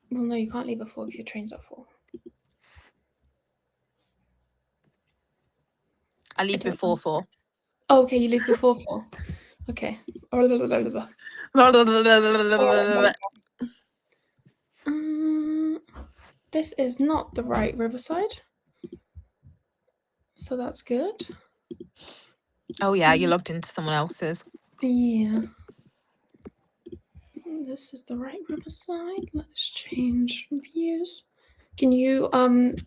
Well, no, you can't leave at 4 if your train's at 4. I leave before 4. Oh, okay, you leave before 4. Okay. This is not the right Riverside. So that's good. Oh, yeah, you logged into someone else's. Yeah. This is the right Riverside. Let's change views. Can you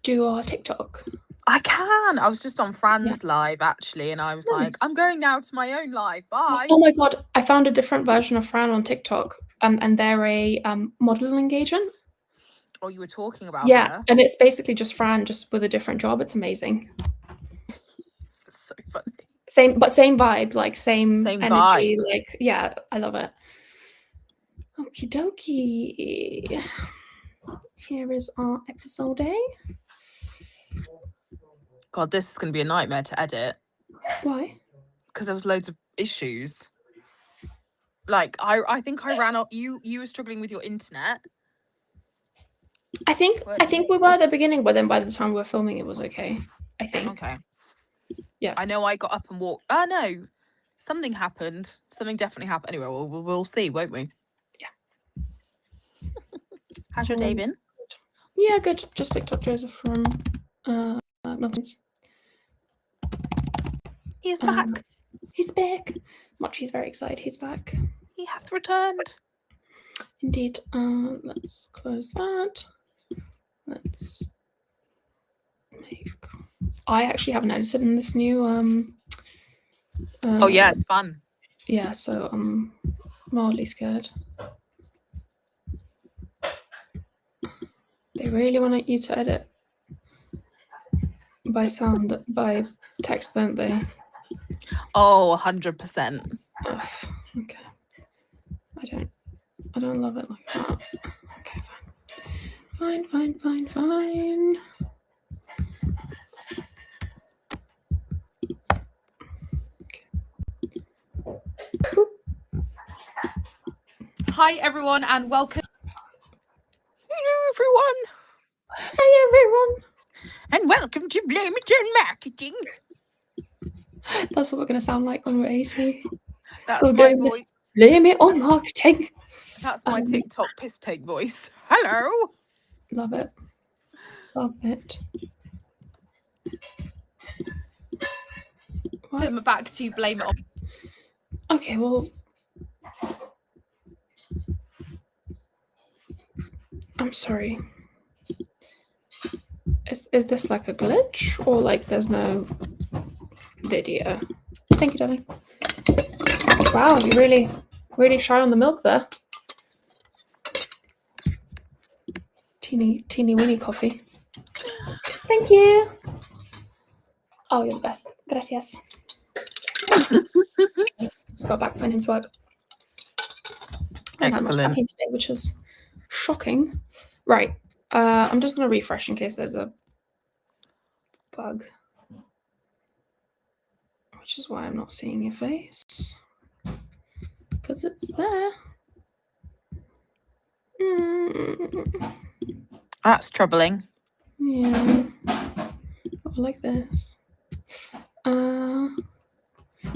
do our TikTok? I can. I was just on Fran's live, actually, and I was like, I'm going now to my own live. Bye. Oh my god, I found a different version of Fran on TikTok, and they're a modeling agent. Oh, you were talking about her? And it's basically just Fran, just with a different job. It's amazing. It's so funny. Same vibe, like same energy. Vibe. Like, yeah, I love it. Okie dokie. Here is our episode A. God, this is going to be a nightmare to edit. Why? Because there was loads of issues. Like, I think I ran out. You were struggling with your internet. I think we were at the beginning, but then by the time we were filming, it was okay. I think. Okay. Yeah. I know I got up and walked. Oh, no. Something happened. Something definitely happened. Anyway, we'll see, won't we? Yeah. How's your day been? Yeah, good. Just picked up Joseph from Milton's. He is back. He's back. Mochi's very excited. He's back. He hath returned. Indeed. Let's close that. Let's make. I actually haven't edited in this new. Oh yeah, it's fun. Yeah, so I'm mildly scared. They really want you to edit by text, don't they? Oh, 100%. Okay. I don't love it like that. Okay, fine. Fine. Okay. Hi everyone and welcome. Hello everyone. Hi everyone. And welcome to Blame It on Marketing. That's what we're going to sound like when we're 80. That's my voice. Blame it on marketing. That's my TikTok piss take voice. Hello. Love it. Put my back to blame it on. Okay, well. I'm sorry. Is this like a glitch or like there's no video? Thank you, darling. Wow, you really shy on the milk there. Teeny weeny coffee. Thank you. Oh, you're the best. Gracias. Just got back went into work. I haven't had much caffeine today, which is shocking. Right. I'm just gonna refresh in case there's a bug. Which is why I'm not seeing your face. Because it's there. That's troubling. Yeah. Oh, like this.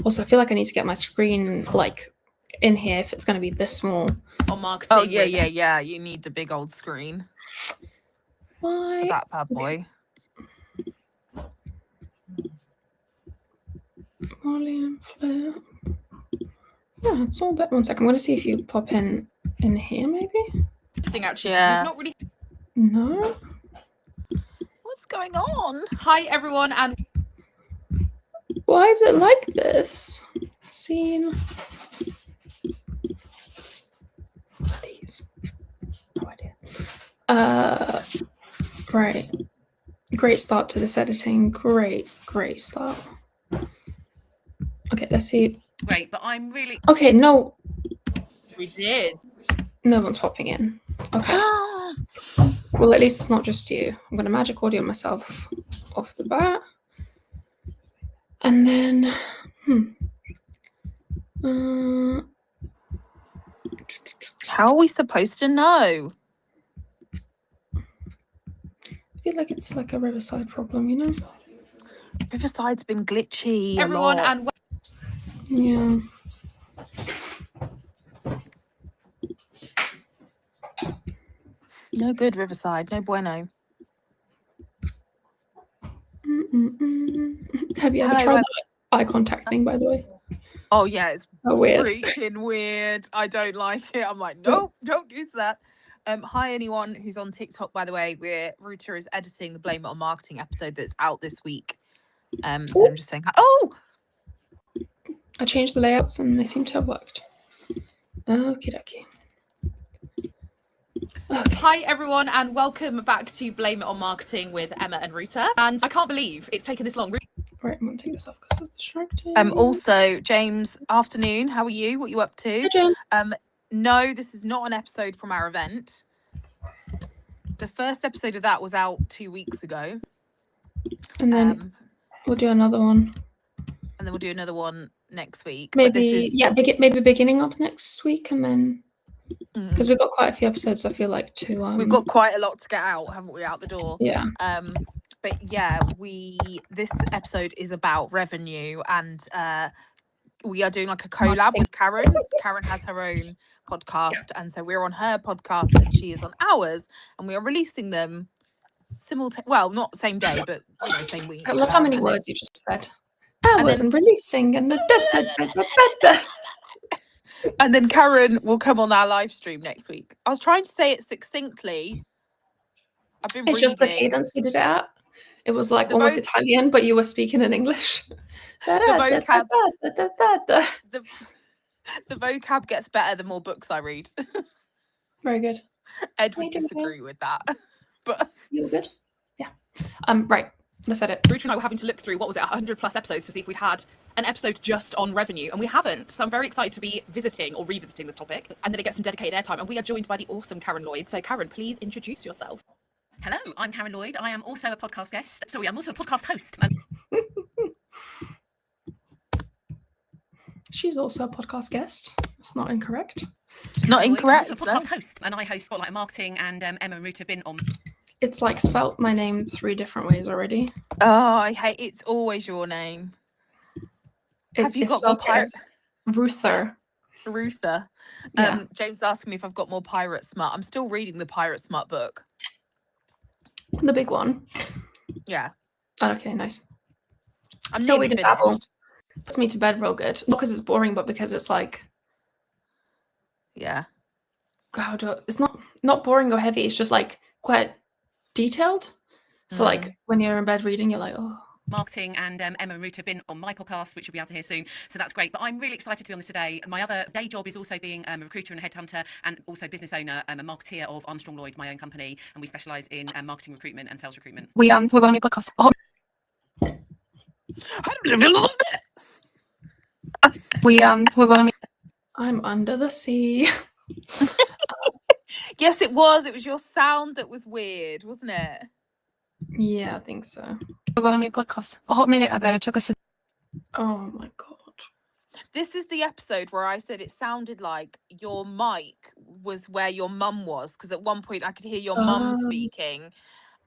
Also, I feel like I need to get my screen like in here if it's going to be this small. Oh, marketing. Oh yeah. You need the big old screen. Why? For that bad boy. Volume flip. Yeah, it's all that. 1 second. I'm going to see if you pop in here, maybe. Actually, yeah. Not really. No. What's going on? Hi everyone and. Why is it like this? Scene. These. No idea. Right. Great start to this editing. Great start. Okay, let's see. Great, but I'm really. Okay, no. We did. No one's popping in. Okay. Well, at least it's not just you. I'm going to magic audio myself off the bat. And then, how are we supposed to know? feel like it's like a Riverside problem, you know? Riverside's been glitchy. Everyone, a lot. and Yeah. No good, Riverside. No bueno. Have you ever Hello, tried that eye contact thing, by the way? Oh yeah, it's So weird. freaking weird. I don't like it. I'm like, nope, don't use that. Hi anyone who's on TikTok, by the way. Ruta is editing the Blame It on Marketing episode that's out this week. So I'm just saying, oh, I changed the layouts and they seem to have worked. Okie dokie. Okay. hi everyone, and welcome back to Blame It on Marketing with Emma and Ruta. And I can't believe it's taken this long. Right, I'm gonna take this off because I was distracted. also James, afternoon. How are you? What are you up to? Hi, James. No, this is not an episode from our event. The first episode of that was out 2 weeks ago. And then we'll do another one. And then we'll do another one next week. Maybe, But this is, maybe beginning of next week, and then because mm, we've got quite a few episodes, I feel like to we've got quite a lot to get out, haven't we, out the door? yeah. But yeah, this episode is about revenue, and we are doing like a collab with Karen. Karen has her own podcast, and so we're on her podcast and she is on ours, and we are releasing them well, not same day, but same week. I love how many and then- words you just said. Hours then- and releasing and And then Karen will come on our live stream next week. I was trying to say it succinctly. I've been It's just the reading. cadence you did it at. It was like The almost voc- Italian, but you were speaking in English. vocab. The vocab gets better the more books I read. Very good. Ed would Right, okay. disagree with that. But You were good. Yeah. Right. Let's edit. Ruta and I were having to look through, 100 plus episodes to see if we'd had an episode just on revenue, and we haven't. So I'm very excited to be visiting or revisiting this topic, and then it gets some dedicated airtime. And we are joined by the awesome Karen Lloyd. So Karen, please introduce yourself. Hello, I'm Karen Lloyd. I am also a podcast guest. Sorry, I'm also a podcast host. She's also a podcast guest. That's not incorrect. not I'm incorrect. also a No? podcast host, and I host Spotlight Marketing, and Emma and Ruta have been on. It's like spelt my name 3 different ways already. Oh, I hate it's always your name. Have you it's got more spelled as Ruther. Ruther? Yeah. James asking me if I've got more Pirate Smart. I'm still reading the Pirate Smart book. The big one. Yeah. Oh, okay, nice. I'm So nearly we did dabble. finished. Puts me to bed real good. Not because it's boring, but because it's like Yeah. it's not boring or heavy. It's just like quite detailed. So like when you're in bed reading, you're like, oh. Marketing, and Emma and Ruta have been on my podcast, which you'll be able to hear soon. So that's great. But I'm really excited to be on this today. My other day job is also being a recruiter and a headhunter, and also business owner, a marketeer of Armstrong Lloyd, my own company, and we specialise in marketing recruitment and sales recruitment. We're on your podcast. Oh, we're on. I'm under the sea. Yes, it was. It was your sound that was weird, wasn't it? Yeah, I think so. We're on your podcast. A hot minute ago, it took us. Oh my god. This is the episode where I said it sounded like your mic was where your mum was, because at one point I could hear your mum speaking,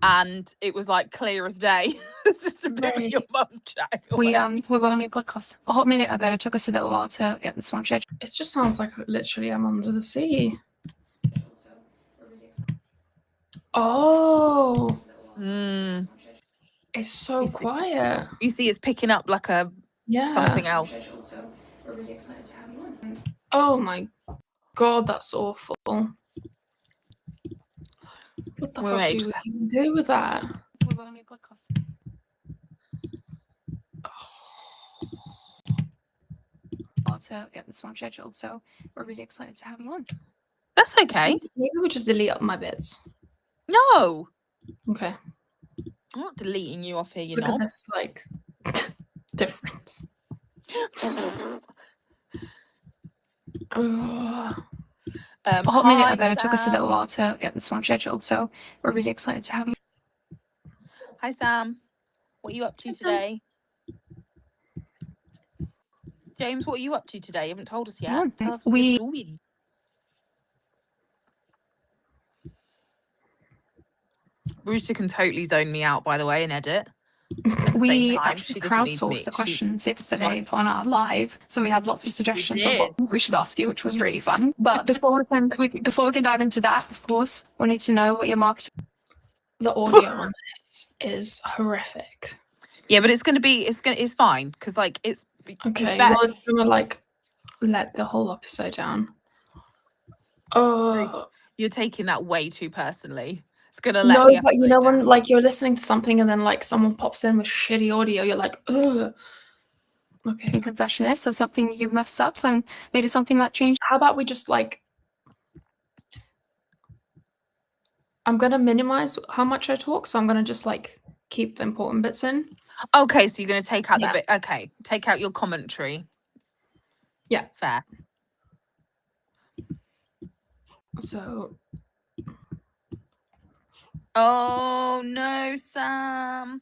and it was like clear as day. It's just a bit of Right. your mum chatting We're away. on your podcast. A hot minute ago, it took us a little while to get this one scheduled. It just sounds like literally I'm under the sea. Oh, Mm. it's so You see- quiet. You see, it's picking up like a Yeah. something else. Oh my god, that's awful. What the Wait, fuck wait, do just- you even do with that? We're on your podcast. To get this one scheduled, so we're really excited to have you on. That's okay. Maybe we just delete up my bits. No, Okay. I'm not deleting you off here. You're Look at not. this like difference. Ugh. A hot minute Hi, ago, it took us a little Sam. while to get this one scheduled, so we're really excited to have you. Hi, Sam. What are you up to Hi, Sam. today? James, what are you up to today? You haven't told us yet. Yeah, Tell us what we- you're doing. Ruta can totally zone me out, by the way, and edit. At the same We time, actually she doesn't need me. crowdsourced the She- questions yesterday on our live, so we had lots of suggestions of what we should ask you, which was really fun. But before we can dive into that, of course, we need to know what your marketing. The audio on this is horrific. Yeah, but it's fine because like it's Okay, better well, to- it's gonna like let the whole episode down. Oh you're taking that way too personally. It's gonna let no, the but you episode know when down. like you're listening to something and then like someone pops in with shitty audio, you're like, ugh. Okay, confession is, so something you messed up and maybe something that changed. how about we just like, I'm gonna minimize how much I talk, so I'm gonna just like keep the important bits in. Okay, so you're gonna take out Yeah. the bit. Okay, take out your commentary. Yeah. Fair. So Oh no, Sam.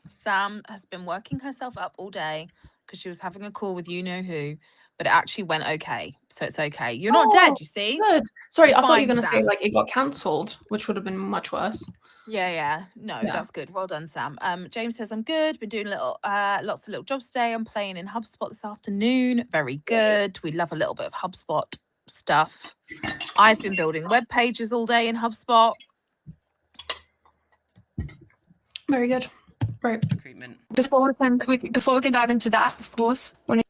Sam has been working herself up all day because she was having a call with you know who, but it actually went okay. So it's okay. You're not dead, Oh, you see? good. Sorry, I thought you were Fine, gonna say Sam. like it got cancelled, which would have been much worse. Yeah. No, Yeah. that's good. Well done, Sam. James says I'm good. Been doing lots of little jobs today. I'm playing in HubSpot this afternoon. Very good. We love a little bit of HubSpot stuff. I've been building web pages all day in HubSpot. Very good. Right. Recruitment. Before we can dive into that, of course, we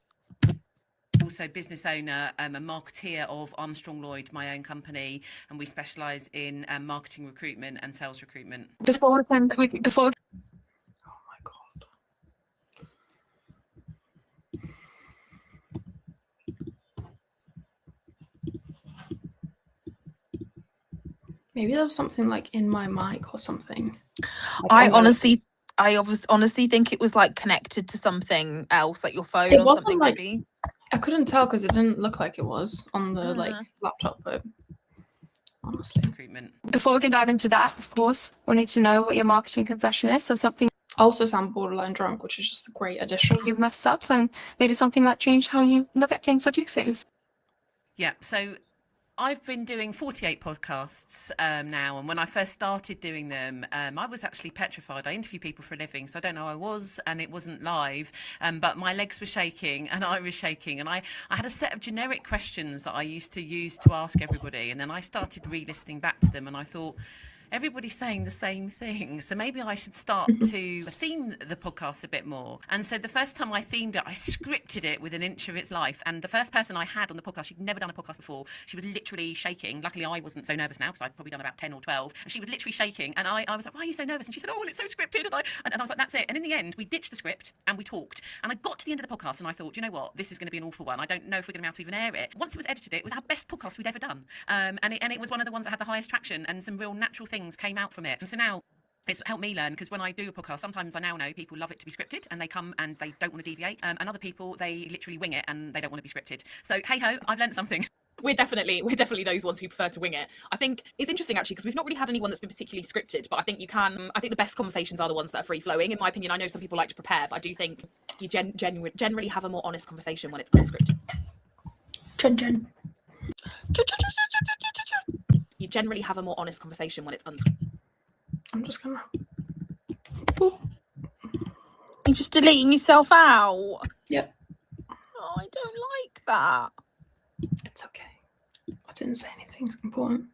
Also business owner, a marketeer of Armstrong Lloyd, my own company, and we specialise in marketing recruitment and sales recruitment. before Oh my god. Maybe there was something like in my mic or something. Like, I on the- honestly think it was like connected to something else, like your phone It or wasn't something. like- Maybe. I couldn't tell because it didn't look like it was on the like Mm. laptop, but honestly. Recruitment. we can dive into that, of course, we need to know what your marketing confession is. So something I also sound borderline drunk, which is just a great addition. you messed up and maybe something that changed how you look at things or do things. Yeah, so I've been doing 48 podcasts now, and when I first started doing them, I was actually petrified. I interview people for a living, so I don't know how I was, and it wasn't live, but my legs were shaking and I was shaking, and I had a set of generic questions that I used to use to ask everybody, and then I started re-listening back to them, and I thought, everybody's saying the same thing, so maybe I should start to theme the podcast a bit more. And so the first time I themed it, I scripted it with an inch of its life. And the first person I had on the podcast, she'd never done a podcast before. She was literally shaking. Luckily, I wasn't so nervous now because I'd probably done about 10 or 12. And she was literally shaking. And I was like, why are you so nervous? And she said, oh, well, it's so scripted. And I was like, that's it. And in the end, we ditched the script and we talked. And I got to the end of the podcast and I thought, you know what? This is going to be an awful one. I don't know if we're going to be able to even air it. Once it was edited, it was our best podcast we'd ever done. And it was one of the ones that had the highest traction, and some real natural things came out from it. And so now it's helped me learn, because when I do a podcast, sometimes I now know people love it to be scripted and they come and they don't want to deviate, and other people, they literally wing it and they don't want to be scripted. So hey ho, I've learned something. We're definitely those ones who prefer to wing it. I think it's interesting actually because we've not really had anyone that's been particularly scripted, but I think the best conversations are the ones that are free flowing. In my opinion, I know some people like to prepare, but I do think you generally have a more honest conversation when it's unscripted. Jen. You generally have a more honest conversation when it's unscripted. I'm just gonna. You're just deleting yourself out. Yep. Oh, I don't like that. It's okay. I didn't say anything important.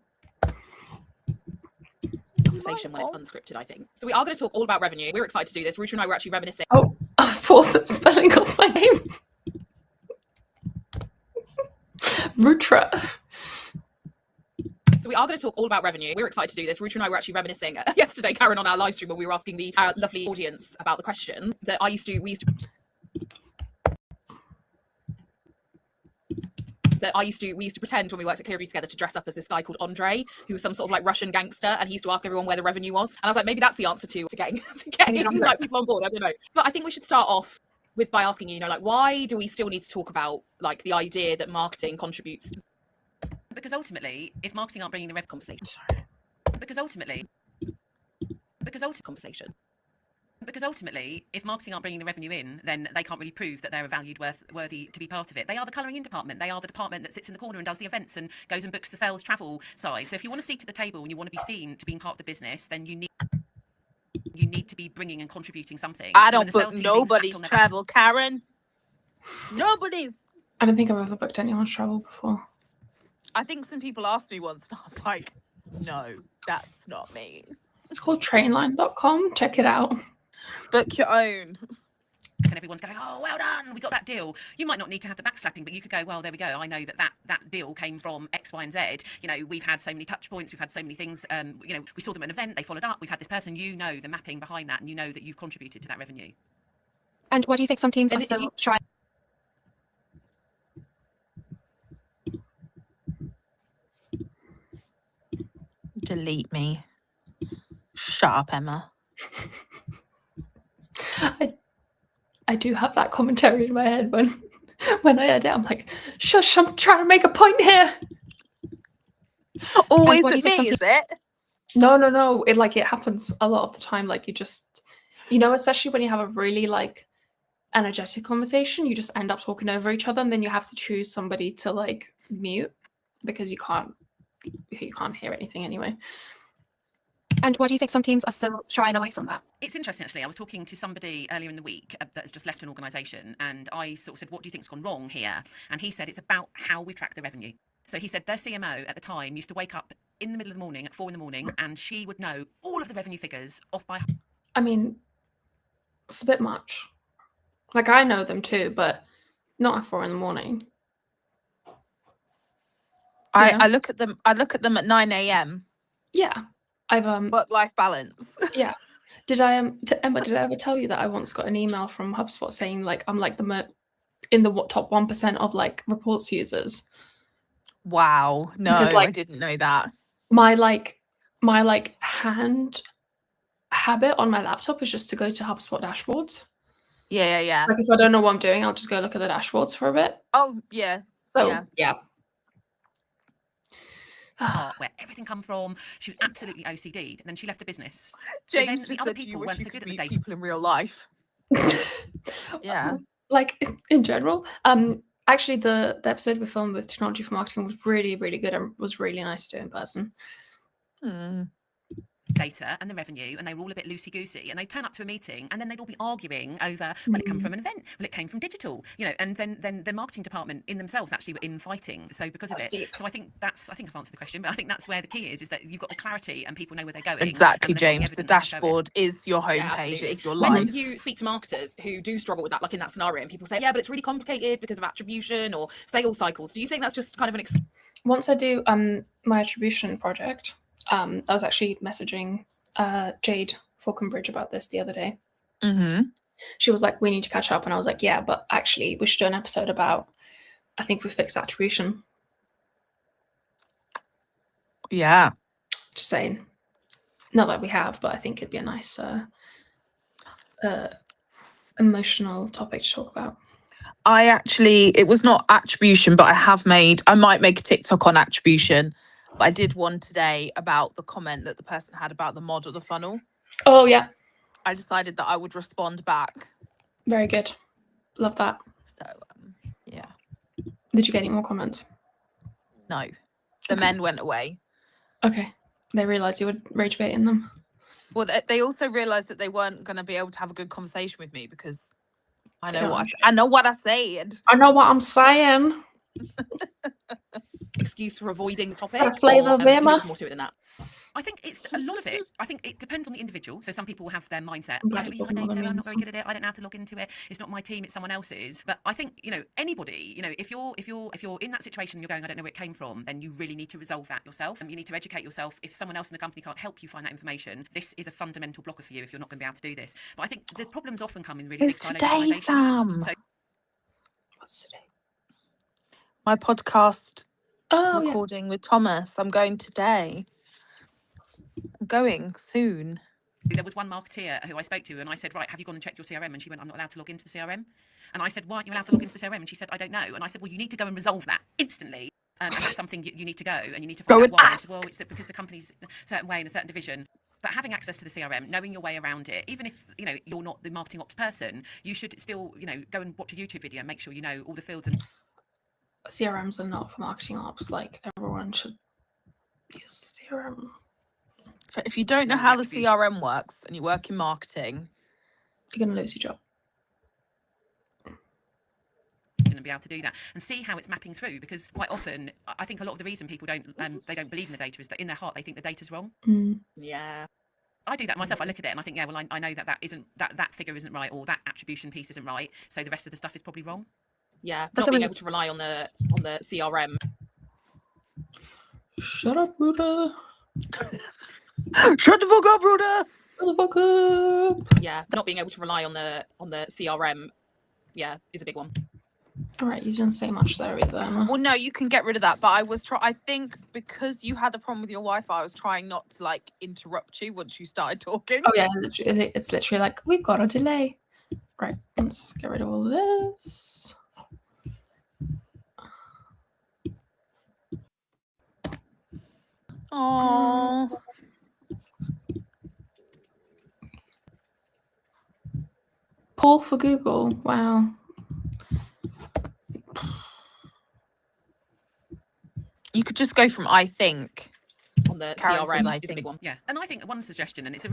Conversation when it's unscripted, I think. So we are going to talk all about revenue. We're excited to do this. Rucha and I were actually reminiscing. Oh, I thought the spelling of my name. Rutra. So we are going to talk all about revenue. We're excited to do this. Rucha and I were actually reminiscing yesterday, Karen, on our live stream when we were asking the lovely audience about the question that we used to pretend when we worked at Clearview together to dress up as this guy called Andre, who was some sort of like Russian gangster, and he used to ask everyone where the revenue was. And I was like, maybe that's the answer to getting like people on board. I don't know. But I think we should start off by asking you, like, why do we still need to talk about like the idea that marketing contributes? Because ultimately, if marketing aren't bringing the rev Conversation. Sorry. because ultimately, Conversation. Because ultimately, if marketing aren't bringing the revenue in, then they can't really prove that they're a valued worthy to be part of it. They are the colouring in department. They are the department that sits in the corner and does the events and goes and books the sales travel side. So if you want a seat at the table and you want to be seen to being part of the business, then you need to be bringing and contributing something. I So when don't the book sales team being nobody's slapped on their travel, Karen. Nobody's. I don't think I've ever booked anyone's travel before. I think some people asked me once, and I was like, no, that's not me. It's called trainline.com. Check it out. Book your own. and everyone's going, oh, well done, we got that deal. You might not need to have the backslapping, but you could go, well, there we go. I know that deal came from X, Y, and Z. You know, we've had so many touch points, we've had so many things. You know, we saw them at an event, they followed up, we've had this person. You know the mapping behind that, and you know that you've contributed to that revenue. And what do you think some teams are And still trying? Delete me. Shut up, Emma. I do have that commentary in my head when I edit. I'm like, shush, I'm trying to make a point here. Always what do at you me, think is it? No. It happens a lot of the time. Like especially when you have a really like energetic conversation, you just end up talking over each other, and then you have to choose somebody to like mute because you can't hear anything anyway. And what do you think some teams are still shying away from that? It's interesting, actually. I was talking to somebody earlier in the week that has just left an organisation, and I sort of said, what do you think's gone wrong here? And he said it's about how we track the revenue. So he said their CMO at the time used to wake up in the middle of the morning at 4 a.m, and she would know all of the revenue figures off by. I mean, it's a bit much. Like, I know them too, but not at 4 a.m. I look at them. I look at them at 9 a.m. Yeah, I've Work-life balance. yeah. Did I Emma? Did I ever tell you that I once got an email from HubSpot saying like I'm like in the top 1% of like reports users? Wow. No, Because, I didn't know that. My hand habit on my laptop is just to go to HubSpot dashboards. Yeah. Like if I don't know what I'm doing, I'll just go look at the dashboards for a bit. Oh, yeah. So yeah. Where everything come from. She was absolutely OCD'd, and then she left the business. James so then just the other said, "Do you people wish weren't you so good could at the meet data. people in real life?" Yeah. Like in general. Actually, the episode we filmed with Technology for Marketing was really, really good and was really nice to do in person. Data and the revenue, and they were all a bit loosey-goosey, and they'd turn up to a meeting and then they'd all be arguing over, well, it came from an event, well, it came from digital, you know, and then the marketing department in themselves actually were infighting. So because of That's it, deep. so I think I've answered the question, but I think that's where the key is that you've got the clarity and people know where they're going. Exactly, and they've got James. The evidence to show it. dashboard is your homepage. absolutely. It's your When life. you speak to marketers who do struggle with that, like in that scenario, and people say, yeah, but it's really complicated because of attribution or sales cycles, do you think that's just kind of an Once I do my attribution project, I was actually messaging Jade Falconbridge about this the other day. She was like, we need to catch up, and I was like, yeah, but actually we should do an episode about, I think we fixed attribution. Yeah. Just saying. Not that we have, but I think it'd be a nice emotional topic to talk about. It was not attribution, but I might make a TikTok on attribution. But I did one today about the comment that the person had about the mod of the funnel. Oh yeah, I decided that I would respond back. very good. Love that. So, yeah. Did you get any more comments? No. The men went away. Okay. They realised you were rage baiting them. Well, they also realised that they weren't going to be able to have a good conversation with me because I know what I said. I know what I'm saying. excuse for avoiding the topic? A flavour or, of do you think Emma? there's more to it than that? I think it's a lot of it. I think it depends on the individual. So some people have their mindset, I'm I glad don't really you're like talking about data, the I'm not means. very good at it, I don't know how to log into it, it's not my team, it's someone else's. But I think, you know, anybody, you know, if you're in that situation and you're going, I don't know where it came from, then you really need to resolve that yourself, and you need to educate yourself. If someone else in the company can't help you find that information, this is a fundamental blocker for you if you're not going to be able to do this. But I think the problems often come in really It's big siloed today, organisations. Sam. So What's today? My podcast Oh yeah. recording with Thomas. I'm going today. I'm going soon. there was one marketeer who I spoke to, and I said, right, have you gone and checked your CRM? And she went, I'm not allowed to log into the CRM. And I said, why aren't you allowed to log into the CRM? And she said, I don't know. And I said, well, you need to go and resolve that instantly. And that's something you need to go, and you need to Go find out and why. And I ask. said, well, it's because the company's a certain way in a certain division. But having access to the CRM, knowing your way around it, even if you're not the marketing ops person, you should still go and watch a YouTube video and make sure you know all the fields. And CRMs are not for marketing ops. Like everyone should use CRM. If you don't know how the CRM works and you work in marketing, You're gonna lose your job. and be able to do that and see how it's mapping through, because quite often I think a lot of the reason people don't believe in the data is that in their heart they think the data's wrong. Yeah. I do that myself. I look at it and I think, yeah, well, I know that figure isn't right, or that attribution piece isn't right, so the rest of the stuff is probably wrong. Yeah, That's not being something- able to rely on the CRM. Shut up, Ruda. shut the fuck up, Ruda. Shut the fuck up. Yeah, not being able to rely on the CRM. Yeah, is a big one. All right, you didn't say much there either, Emma. Well, no, you can get rid of that. But I think because you had a problem with your Wi-Fi, I was trying not to like interrupt you once you started talking. Oh yeah, it's literally like we've got a delay. Right, let's get rid of all this. Oh. Poll for Google. Wow. You could just go from I think. On the Karen says, CRM I is a big think. one. Yeah, and I think one suggestion, and it's a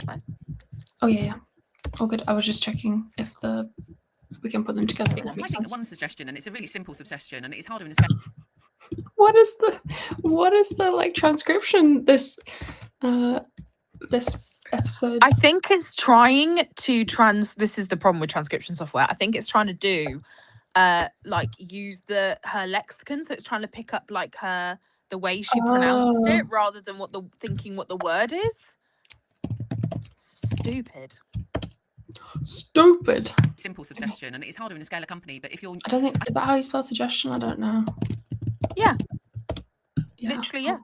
Oh yeah. All good. I was just checking if we can put them together. It I makes think sense. one suggestion, and it's a really simple suggestion, and it's harder in a scale. What is the like transcription this episode? I think it's trying to this is the problem with transcription software. I think it's trying to do like use her lexicon, so it's trying to pick up like the way she pronounced it rather than thinking what the word is. Stupid. Simple suggestion, and it's harder in a scale company. But if you're, I don't think, is that how you spell suggestion? I don't know. Yeah. Yeah. Literally, yeah.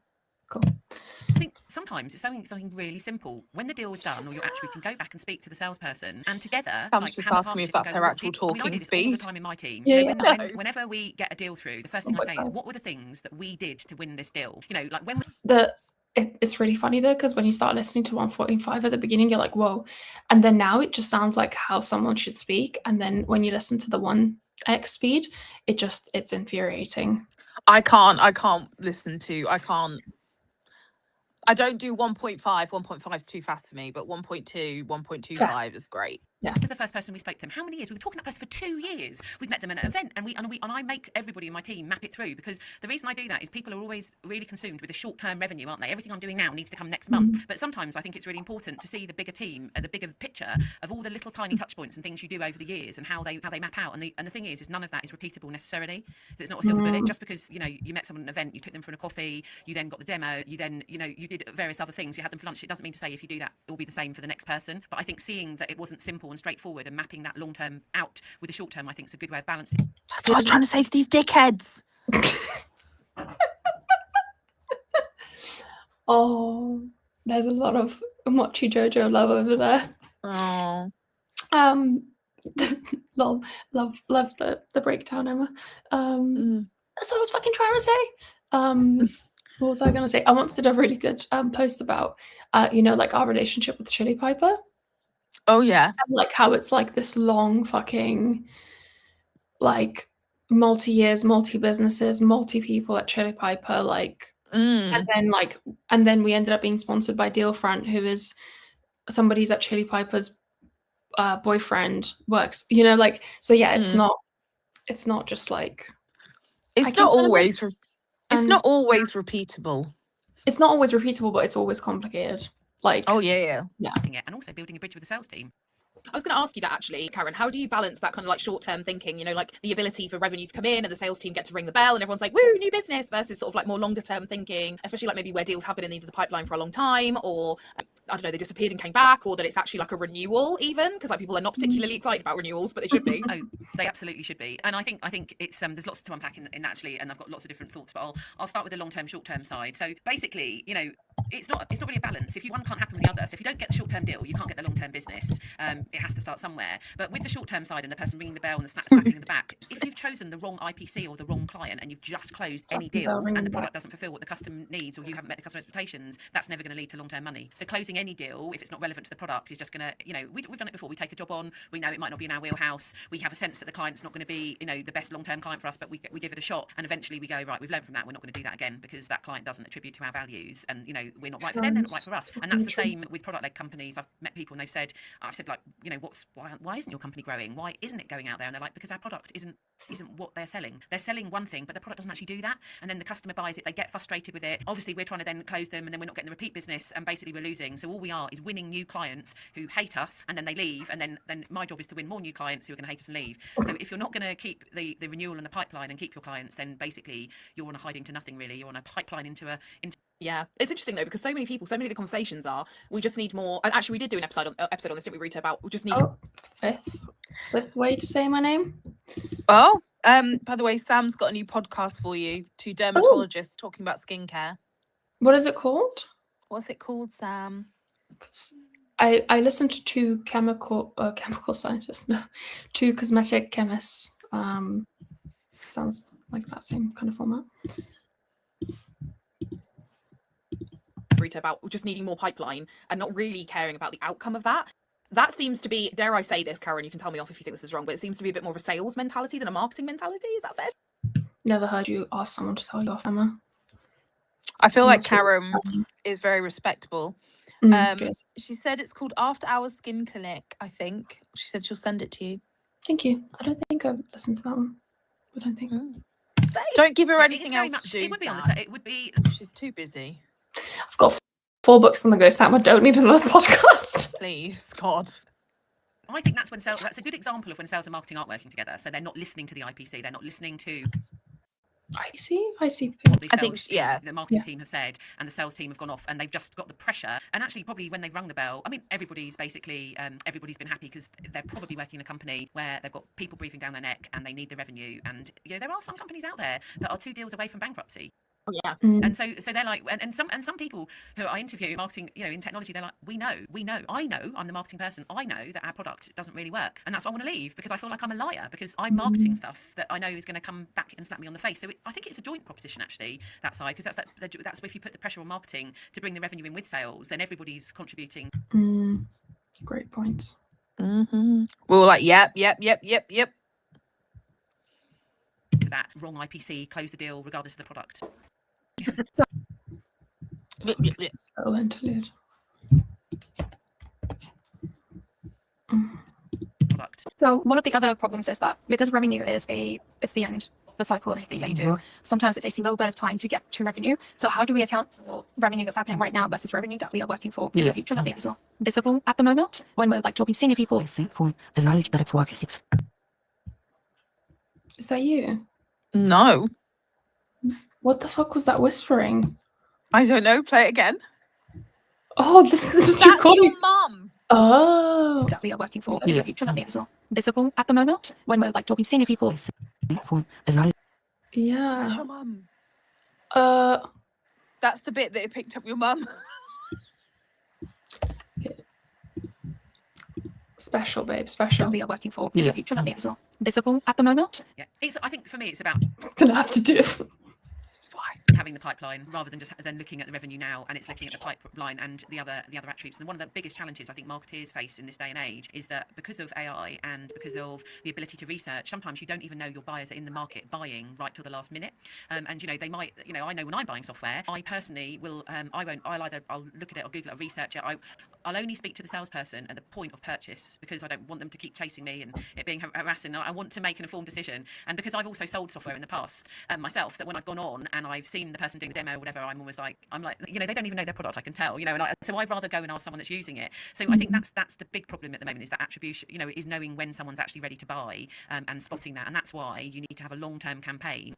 Cool. I think sometimes it's something really simple. When the deal is done, or you actually can go back and speak to the salesperson, and together. Sam's just have a asking me if partnership that's and her go, actual "Well, I talking do this all the speed." time in my team. Yeah, You know, yeah. whenever we get a deal through, the first thing I say is, "What were the things that we did to win this deal?" Like when. It's really funny though, because when you start listening to 145 at the beginning, you're like, whoa. And then now it just sounds like how someone should speak. And then when you listen to the 1x speed, it's infuriating. I can't listen to, I don't do 1.5. 1.5 is too fast for me, but 1.2, 1.25 is great. Yeah. Was the first person we spoke to them. How many years? We were talking to that person for 2 years. We've met them at an event, and I make everybody in my team map it through, because the reason I do that is people are always really consumed with the short-term revenue, aren't they? Everything I'm doing now needs to come next month. But sometimes I think it's really important to see the bigger team, the bigger picture of all the little tiny touch points and things you do over the years, and how they map out. And the thing is none of that is repeatable necessarily. It's not a silver bullet. Just because you met someone at an event, you took them for a coffee, you then got the demo, you then you did various other things, you had them for lunch. It doesn't mean to say if you do that it will be the same for the next person. But I think seeing that it wasn't simple and straightforward, and mapping that long term out with the short term, I think is a good way of balancing. That's what I was trying to say to these dickheads. Oh, there's a lot of Mochi Jojo love over there. Oh. Love the breakdown, Emma. That's what I was fucking trying to say. What was I gonna say? I once did a really good post about like our relationship with Chili Piper. Oh yeah. And like how it's like this long fucking like multi-years, multi-businesses, multi-people at Chili Piper, like and then we ended up being sponsored by Dealfront, who is somebody's at Chili Piper's boyfriend works, like, so yeah, it's not just like it's not always not always repeatable. It's not always repeatable, but it's always complicated. Like, oh yeah. And also building a bridge with the sales team. I was going to ask you that actually, Karen. How do you balance that kind of like short-term thinking, like the ability for revenue to come in and the sales team get to ring the bell and everyone's like, woo, new business, versus sort of like more longer-term thinking, especially like maybe where deals have been in either the pipeline for a long time, or I don't know, they disappeared and came back, or that it's actually like a renewal even, because like people are not particularly excited about renewals, but they should be. Oh, they absolutely should be. And I think it's there's lots to unpack in actually, and I've got lots of different thoughts, but I'll start with the long-term, short-term side. So basically, it's not really a balance. If one can't happen with the other, so if you don't get the short-term deal, you can't get the long-term business. It has to start somewhere. But with the short-term side and the person ringing the bell and the snapping in the back, if you've chosen the wrong IPC or the wrong client and you've just closed any deal and the product doesn't fulfil what the customer needs or you haven't met the customer expectations, that's never going to lead to long-term money. So closing any deal, if it's not relevant to the product, is just going to, we've done it before. We take a job on, we know it might not be in our wheelhouse. We have a sense that the client's not going to be, the best long-term client for us, but we give it a shot. And eventually we go, right, we've learned from that. We're not going to do that again because that client doesn't attribute to our values. And, we're not right for them, they're not right for us. And that's the same with product-led companies. I've met people and I've said like, why isn't your company growing? Why isn't it going out there? And they're like, because our product isn't what they're selling. They're selling one thing, but the product doesn't actually do that. And then the customer buys it, they get frustrated with it. Obviously, we're trying to then close them and then we're not getting the repeat business and basically we're losing. So all we are is winning new clients who hate us and then they leave. And then my job is to win more new clients who are going to hate us and leave. So if you're not going to keep the renewal and the pipeline and keep your clients, then basically you're on a hiding to nothing really. You're on a pipeline into Yeah, it's interesting though because so many of the conversations are we just need more. And actually, we did do an episode on this, didn't we, Rita? About we just need fifth way to say my name. Oh, by the way, Sam's got a new podcast for you. Two dermatologists talking about skincare. What is it called? What's it called, Sam? 'Cause I listened to two chemical scientists, two cosmetic chemists. Sounds like that same kind of format. Rita about just needing more pipeline and not really caring about the outcome of that. That seems to be, dare I say this, Karen, you can tell me off if you think this is wrong, but it seems to be a bit more of a sales mentality than a marketing mentality. Is that fair? Never heard you ask someone to tell you off, Emma. I feel like That's what- Karen is very respectable. Yes. She said it's called After Hours Skin Clinic, I think. She said she'll send it to you. Thank you. I don't think I've listened to that one. I don't think. Don't give her it's anything very else much, to do, it would be on Sam. the it would be She's too busy. I've got 4 books on the go, Sam. I don't need another podcast. Please, God. I think that's a good example of when sales and marketing aren't working together. So they're not listening to the IPC, they're not listening to I see. what the I think, sales yeah. team, the marketing team have said, and the sales team have gone off, and they've just got the pressure. And actually, probably when they've rung the bell, I mean, everybody's basically everybody's been happy because they're probably working in a company where they've got people breathing down their neck and they need the revenue. And there are some companies out there that are 2 deals away from bankruptcy. Oh, yeah. And so they're like, and some people who I interview marketing, in technology, they're like, we know, I know, I'm the marketing person. I know that our product doesn't really work, and that's why I want to leave because I feel like I'm a liar because I'm marketing stuff that I know is going to come back and slap me on the face. So I think it's a joint proposition actually that side because that's if you put the pressure on marketing to bring the revenue in with sales, then everybody's contributing. Great points. Mm-hmm. We were like, yep. To that wrong IPC, close the deal regardless of the product. So interlude. Product. So one of the other problems is that because revenue it's the end of the cycle of anything that you do, sometimes it takes a little bit of time to get to revenue. So how do we account for revenue that's happening right now versus revenue that we are working for in the future that is not visible at the moment when we're like talking to senior people? Is that you? No. What the fuck was that whispering? I don't know. Play it again. Oh, this is That's recording. your mum. Oh. That we are working for in the future that is not visible at the moment when we're like talking to senior people. That's Yeah. your mum. That's the bit that it picked up your mum. Special, babe. That Special. we are working for in the future that is not visible at the moment. Yeah, I think for me it's about Gonna have to do it. It's fine. having the pipeline rather than just then looking at the revenue now, and it's looking at the pipeline and the other attributes. And one of the biggest challenges I think marketeers face in this day and age is that because of AI and because of the ability to research, sometimes you don't even know your buyers are in the market buying right till the last minute. And they might, I know when I'm buying software, I personally will, I'll look at it or Google it or research it. I'll only speak to the salesperson at the point of purchase because I don't want them to keep chasing me and it being harassing. I want to make an informed decision. And because I've also sold software in the past myself, that when I've gone on and I've seen the person doing the demo or whatever, I'm always like, they don't even know their product, I can tell, so I'd rather go and ask someone that's using it. So I think that's the big problem at the moment is that attribution, is knowing when someone's actually ready to buy and spotting that. And that's why you need to have a long-term campaign.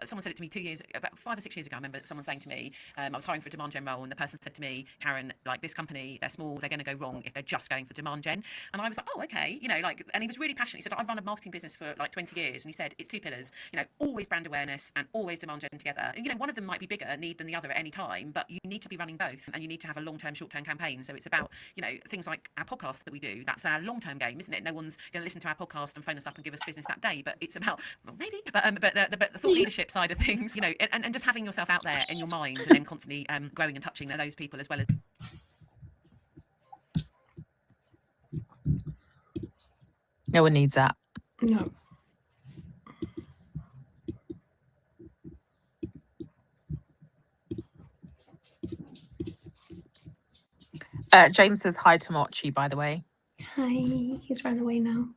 someone said it to me about 5 or 6 years ago. I remember someone saying to me, I was hiring for a demand gen role, and the person said to me, Karen, like, this company, they're small, they're going to go wrong if they're just going for demand gen. And I was like, oh, okay, and he was really passionate. He said, I've run a marketing business for like 20 years, and he said it's 2 pillars, always brand awareness and always demand gen together. And one of them might be bigger need than the other at any time, but you need to be running both, and you need to have a long-term, short-term campaign. So it's about things like our podcast that we do. That's our long-term game, isn't it? No one's going to listen to our podcast and phone us up and give us business that day, but it's about, well, maybe, but the thought leadership side of things, and just having yourself out there in your mind, and then constantly growing and touching those people as well as. No one needs that. No. James says hi to Mochi, by the way. Hi, he's run away now.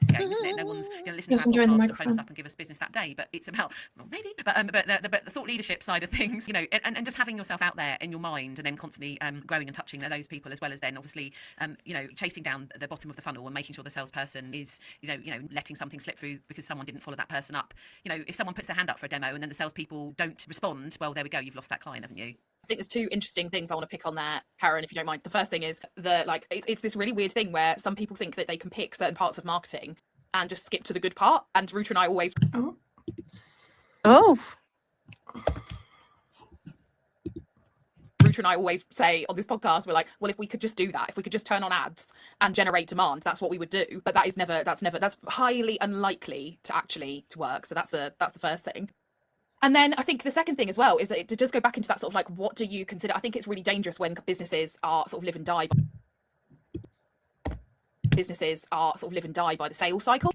Game, isn't it? No one's going to listen Just to our enjoying the podcast and phone us microphone. up and give us business that day, but it's about, well, maybe, but the thought leadership side of things, and just having yourself out there in your mind, and then constantly growing and touching those people, as well as then obviously, chasing down the bottom of the funnel and making sure the salesperson is, letting something slip through because someone didn't follow that person up. If someone puts their hand up for a demo and then the salespeople don't respond, well, there we go, you've lost that client, haven't you? I think there's 2 interesting things I want to pick on there, Karen, if you don't mind. The first thing is it's this really weird thing where some people think that they can pick certain parts of marketing and just skip to the good part. And Ruta and I always say on this podcast, we're like, well, if we could just do that, if we could just turn on ads and generate demand, that's what we would do. But that's highly unlikely to work. So that's the first thing. And then I think the second thing as well is that to just go back into that sort of like, what do you consider? I think it's really dangerous when businesses are sort of live and die by the sales cycle.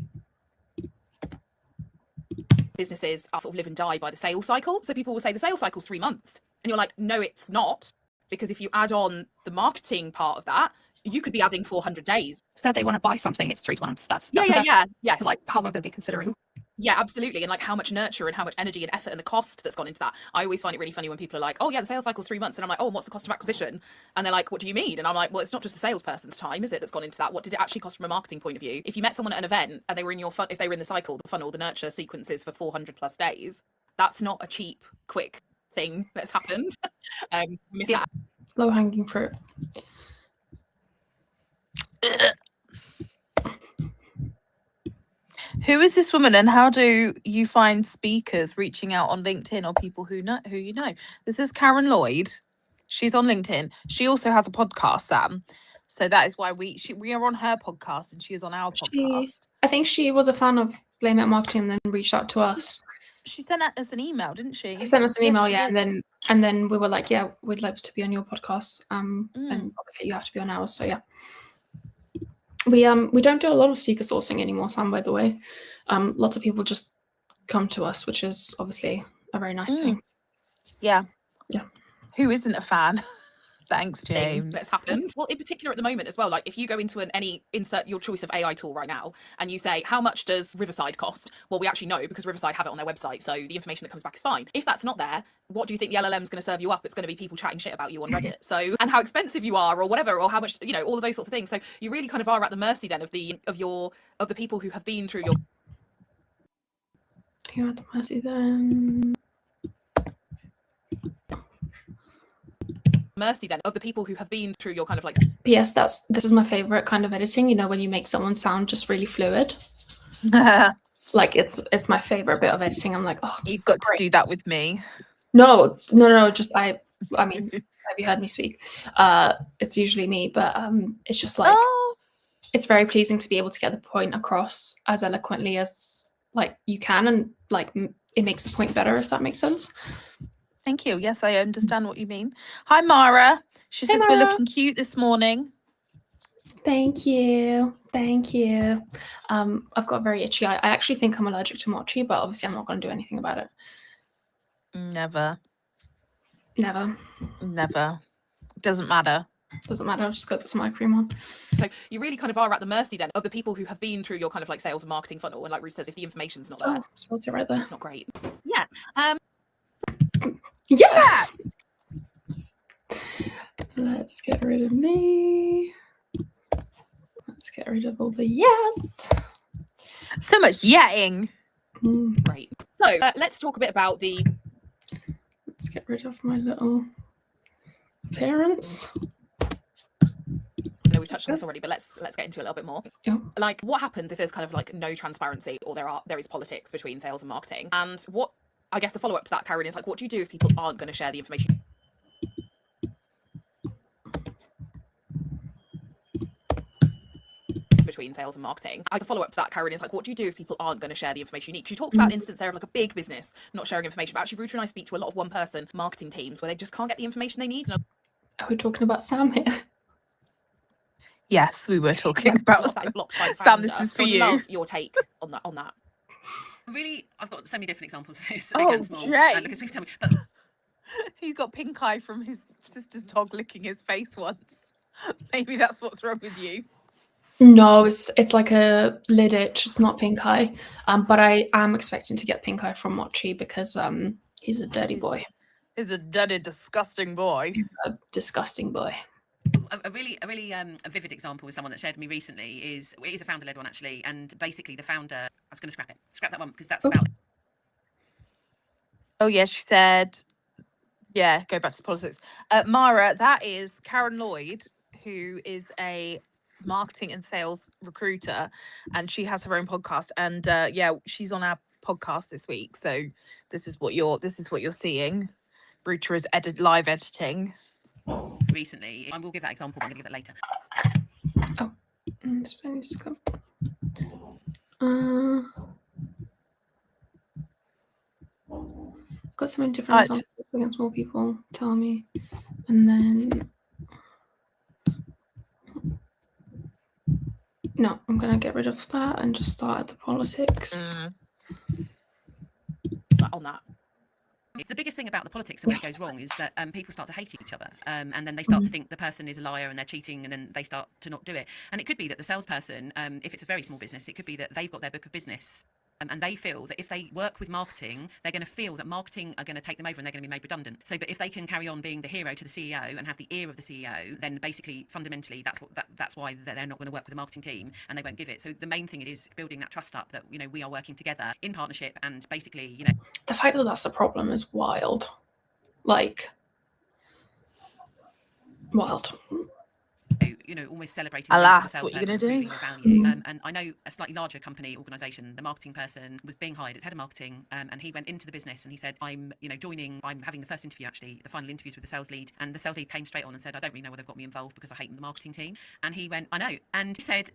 So people will say the sales cycle's 3 months. And you're like, no, it's not. Because if you add on the marketing part of that, you could be adding 400 days. Said they want to buy something, it's 3 months. That's Yeah. So like, how long they'll be considering. Yeah, absolutely. And like how much nurture and how much energy and effort and the cost that's gone into that. I always find it really funny when people are like, oh yeah, the sales cycle's 3 months. And I'm like, oh, what's the cost of acquisition? And they're like, what do you mean? And I'm like, well, it's not just the salesperson's time, is it, that's gone into that? What did it actually cost from a marketing point of view? If you met someone at an event and they were in if they were in the funnel, the nurture sequences for 400+ days, that's not a cheap, quick thing that's happened. Miss that. Low hanging fruit. Who is this woman, and how do you find speakers reaching out on LinkedIn or people who you know? This is Karen Lloyd. She's on LinkedIn. She also has a podcast, Sam. So that is why we are on her podcast and she is on our podcast. I think she was a fan of Blame It Marketing and then reached out to us. She sent us an email, didn't she? She sent us an email, Yes, yeah, she and then we were like, yeah, we'd love to be on your podcast. Mm. And obviously you have to be on ours, so yeah. We don't do a lot of speaker sourcing anymore, Sam, by the way. Lots of people just come to us, which is obviously a very nice thing. Yeah. Yeah. Who isn't a fan? Thanks, James. That's happened. Well, in particular at the moment as well, like if you go into insert your choice of AI tool right now and you say, how much does Riverside cost? Well, we actually know because Riverside have it on their website. So the information that comes back is fine. If that's not there, what do you think the LLM is going to serve you up? It's going to be people chatting shit about you on Reddit. So, and how expensive you are or whatever, or how much, all of those sorts of things. So you really kind of are at the mercy then of the people who have been through your. You're at the mercy then. Of the people who have been through your kind of like. P.S. This is my favorite kind of editing. When you make someone sound just really fluid. Like it's my favorite bit of editing. I'm like, oh, you've got to do that with me. No. Just I mean, have you heard me speak? It's usually me, but it's just like it's very pleasing to be able to get the point across as eloquently as like you can, and like it makes the point better, if that makes sense. Thank you. Yes, I understand what you mean. Hi, Mara. She says Mara. We're looking cute this morning. Thank you. I've got a very itchy eye. I actually think I'm allergic to mochi, but obviously I'm not going to do anything about it. Never. Doesn't matter. Doesn't matter. I'll just go put some eye cream on. So you really kind of are at the mercy then of the people who have been through your kind of like sales and marketing funnel. And like Ruth says, if the information's not there, Oh, spells it right there. it's not great. Yeah. Yeah. Let's get rid of me. Let's get rid of all the yes. So much yatting. Great. So let's talk a bit about the. Let's get rid of my little appearance. I know we touched on this already, but let's get into it a little bit more. Yeah. Like, what happens if there's kind of like no transparency, or there is politics between sales and marketing? And what, I guess the follow up to that, Karen, is like, what do you do if people aren't going to share the information between sales and marketing? The follow up to that, Karen, is like, what do you do if people aren't going to share the information you need? 'Cause you talked about an instance there of like a big business not sharing information, but actually Ruta and I speak to a lot of one person marketing teams where they just can't get the information they need. And Are we talking about Sam here? Yes, we were talking about that is blocked by the Sam. This founder. is So for I'd you. love your take on that. Really, I've got so many different examples of this. Oh, Again, small, Jake. because please tell me. But He's got pink eye from his sister's dog licking his face once. Maybe that's what's wrong with you. No, it's like a lid itch. It's not pink eye. But I am expecting to get pink eye from Mochi because he's a dirty boy. He's a dirty, disgusting boy. He's a disgusting boy. a really a vivid example with someone that shared with me recently is a founder-led one actually, and basically the founder. I was going to scrap that one because that's about. Oh yeah, she said. Yeah, go back to the politics. Mara, that is Karen Lloyd, who is a marketing and sales recruiter, and she has her own podcast. And yeah, she's on our podcast this week. So this is what you're seeing. Ruta is live editing. Recently, I will give that example. I'm going to give it later. Got so many different examples against more people. Tell me, and then no, I'm gonna get rid of that and just start at the politics. On that. The biggest thing about the politics and when it goes wrong is that people start to hate each other, and then they start to think the person is a liar and they're cheating, and then they start to not do it. And it could be that the salesperson, if it's a very small business, it could be that they've got their book of business. And they feel that if they work with marketing, they're going to feel that marketing are going to take them over and they're going to be made redundant. So, but if they can carry on being the hero to the CEO and have the ear of the CEO, then basically, fundamentally, that's why they're not going to work with the marketing team and they won't give it. So the main thing is building that trust up that, you know, we are working together in partnership, and basically, you know, The fact that that's the problem is wild. Like, wild. you know, almost celebrating. Alas, what are you going to do? Value. And I know a slightly larger company organisation, the marketing person was being hired as head of marketing, and he went into the business and he said, I'm having the first interview, actually, the final interviews with the sales lead, and the sales lead came straight on and said, I don't really know why they've got me involved because I hate the marketing team. And he went, I know. And he said,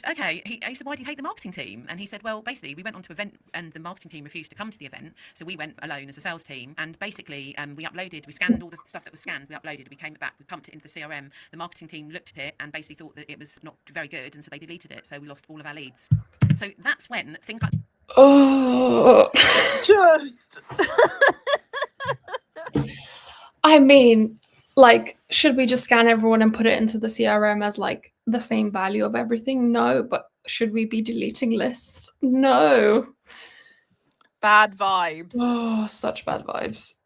okay. He said, why do you hate the marketing team? And he said, well, basically, we went on to an event and the marketing team refused to come to the event, so we went alone as a sales team, and basically we scanned all the stuff that was scanned, we uploaded, we came back, we pumped it into the CRM, the marketing team looked at it and basically thought that it was not very good, and so they deleted it, so we lost all of our leads. So that's when things like Just I mean, like, should we just scan everyone and put it into the CRM as like the same value of everything? No. But should we be deleting lists? No. bad vibes. Oh, such bad vibes.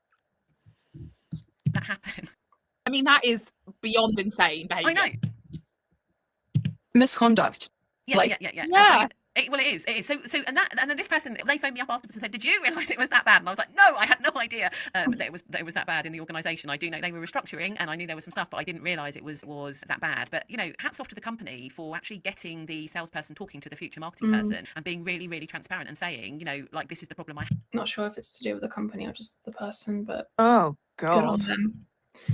that happened. I mean, that is beyond insane behaviour. I know. Misconduct. Yeah, Like- Yeah. Well, it is. So, and then this person, they phoned me up afterwards and said, "Did you realise it was that bad?" And I was like, "No, I had no idea that it was that bad in the organisation. I do know they were restructuring, and I knew there was some stuff, but I didn't realise it was that bad." But you know, hats off to the company for actually getting the salesperson talking to the future marketing person and being really, really transparent and saying, you know, like, this is the problem I Not sure if it's to do with the company or just the person, but Oh good on god. them.